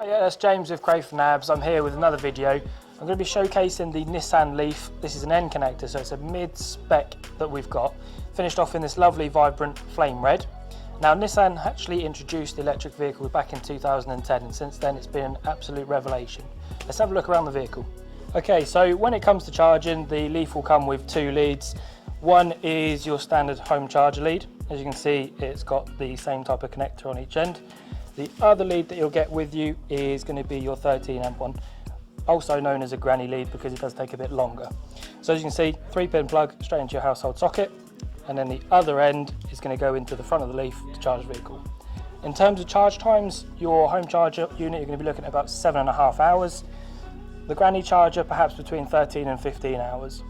Yeah, that's James with Crayford Abbs. I'm here with another video. I'm going to be showcasing the Nissan Leaf. This is an N-Connecta, so it's a mid-spec that we've got. Finished off in this lovely, vibrant flame red. Now, Nissan actually introduced the electric vehicle back in 2010, and since then it's been an absolute revelation. Let's have a look around the vehicle. Okay, so when it comes to charging, the Leaf will come with two leads. One is your standard home charger lead. As you can see, it's got the same type of connector on each end. The other lead that you'll get with you is going to be your 13 amp one, also known as a granny lead because it does take a bit longer. So as you can see, 3-pin plug straight into your household socket, and then the other end is going to go into the front of the Leaf to charge the vehicle. In terms of charge times, your home charger unit, you're going to be looking at about 7.5 hours. The granny charger, perhaps between 13 and 15 hours.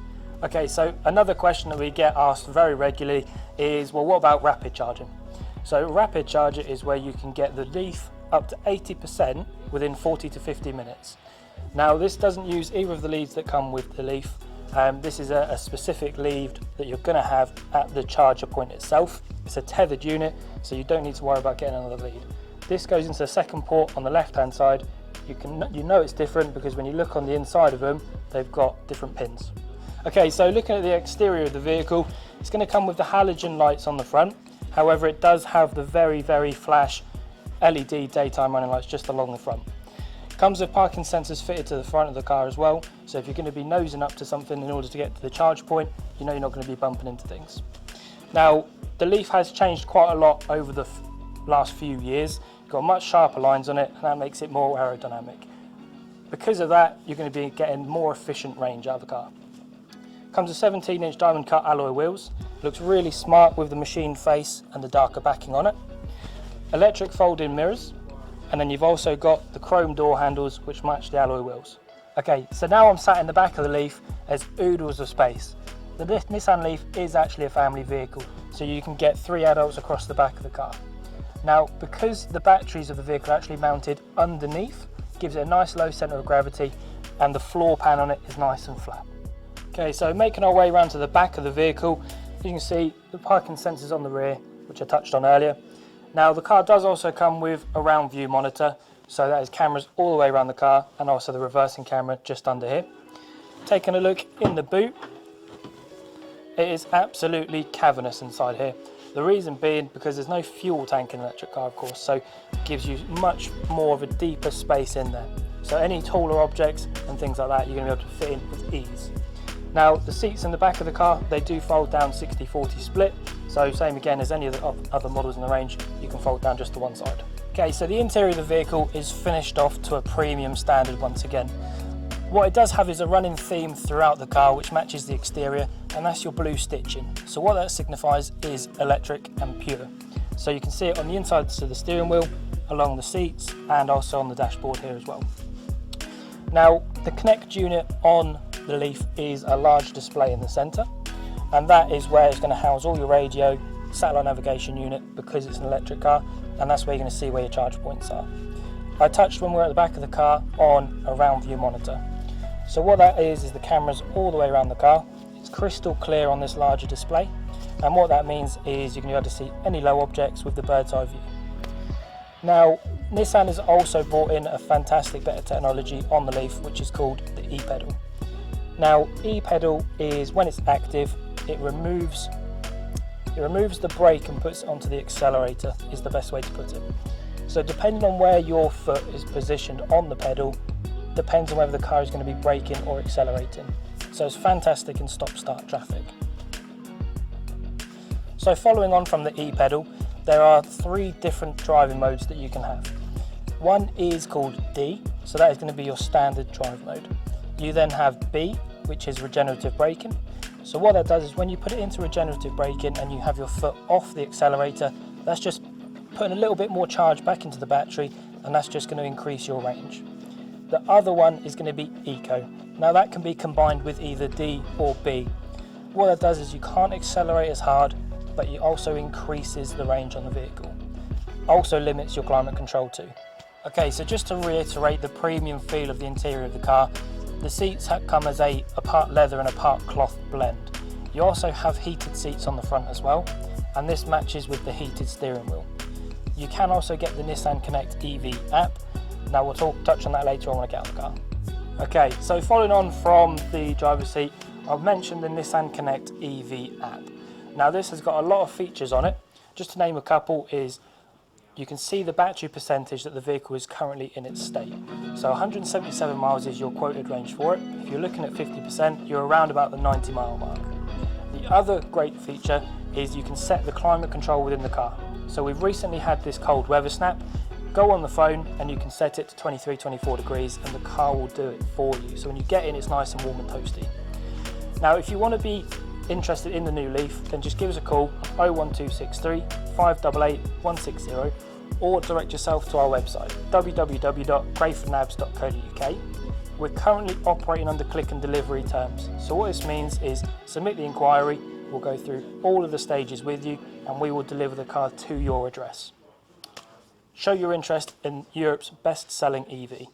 Okay, so another question that we get asked very regularly is, well, what about rapid charging? So rapid charger is where you can get the Leaf up to 80% within 40 to 50 minutes. Now, this doesn't use either of the leads that come with the Leaf. This is a specific lead that you're going to have at the charger point itself. It's a tethered unit, so you don't need to worry about getting another lead. This goes into the second port on the left-hand side. You know it's different because when you look on the inside of them, they've got different pins. Okay, so looking at the exterior of the vehicle, it's going to come with the halogen lights on the front. However, it does have the very, very flash LED daytime running lights just along the front. Comes with parking sensors fitted to the front of the car as well, so if you're going to be nosing up to something in order to get to the charge point, you know you're not going to be bumping into things. Now, the Leaf has changed quite a lot over the last few years. It's got much sharper lines on it, and that makes it more aerodynamic. Because of that, you're going to be getting more efficient range out of the car. Comes with 17-inch diamond cut alloy wheels. Looks really smart with the machine face and the darker backing on it. Electric fold-in mirrors, and then you've also got the chrome door handles which match the alloy wheels. Okay, so now I'm sat in the back of the Leaf. There's oodles of space. The Nissan Leaf is actually a family vehicle, so you can get 3 adults across the back of the car. Now, because the batteries of the vehicle are actually mounted underneath, gives it a nice low centre of gravity, and the floor pan on it is nice and flat. Okay, so making our way around to the back of the vehicle, you can see the parking sensors on the rear, which I touched on earlier. Now, the car does also come with a round view monitor, so that is cameras all the way around the car, and also the reversing camera just under here. Taking a look in the boot, it is absolutely cavernous inside here. The reason being because there's no fuel tank in an electric car, of course, so it gives you much more of a deeper space in there. So any taller objects and things like that, you're going to be able to fit in with ease. Now, the seats in the back of the car, they do fold down 60-40 split, so same again as any of the other models in the range, you can fold down just to one side. Okay, so the interior of the vehicle is finished off to a premium standard once again. What it does have is a running theme throughout the car which matches the exterior, and that's your blue stitching. So what that signifies is electric and pure. So you can see it on the insides of the steering wheel, along the seats, and also on the dashboard here as well. Now, the Connect unit on the Leaf is a large display in the centre, and that is where it's going to house all your radio, satellite navigation unit, because it's an electric car, and that's where you're going to see where your charge points are. I touched when we were at the back of the car on a round view monitor. So what that is the cameras all the way around the car. It's crystal clear on this larger display, and what that means is you're going to be able to see any low objects with the bird's eye view. Now, Nissan has also brought in a fantastic bit of technology on the Leaf, which is called the e-pedal. Now, e-pedal is when it's active, it removes the brake and puts it onto the accelerator, is the best way to put it. So depending on where your foot is positioned on the pedal, depends on whether the car is going to be braking or accelerating. So it's fantastic in stop-start traffic. So following on from the e-pedal, there are 3 different driving modes that you can have. One is called D, so that is going to be your standard drive mode. You then have B, which is regenerative braking. So what that does is when you put it into regenerative braking and you have your foot off the accelerator, that's just putting a little bit more charge back into the battery, and that's just going to increase your range. The other one is going to be Eco. Now that can be combined with either D or B. What that does is you can't accelerate as hard, but it also increases the range on the vehicle. Also limits your climate control too. Okay, so just to reiterate the premium feel of the interior of the car, the seats come as a part leather and a part cloth blend. You also have heated seats on the front as well, and this matches with the heated steering wheel. You can also get the Nissan Connect EV app, Now we'll touch on that later on when I get out of the car. Okay, so following on from the driver's seat, I've mentioned the Nissan Connect EV app. Now this has got a lot of features on it. Just to name a couple is you can see the battery percentage that the vehicle is currently in its state. So 177 miles is your quoted range for it. If you're looking at 50%, you're around about the 90 mile mark. The other great feature is you can set the climate control within the car. So we've recently had this cold weather snap. Go on the phone and you can set it to 23, 24 degrees and the car will do it for you. So when you get in, it's nice and warm and toasty. Now, if you want to be interested in the new Leaf, then just give us a call, 01263 588 160, or direct yourself to our website, www.crayfordabbs.co.uk. We're currently operating under click and delivery terms. So what this means is submit the inquiry, we'll go through all of the stages with you, and we will deliver the car to your address. Show your interest in Europe's best-selling EV.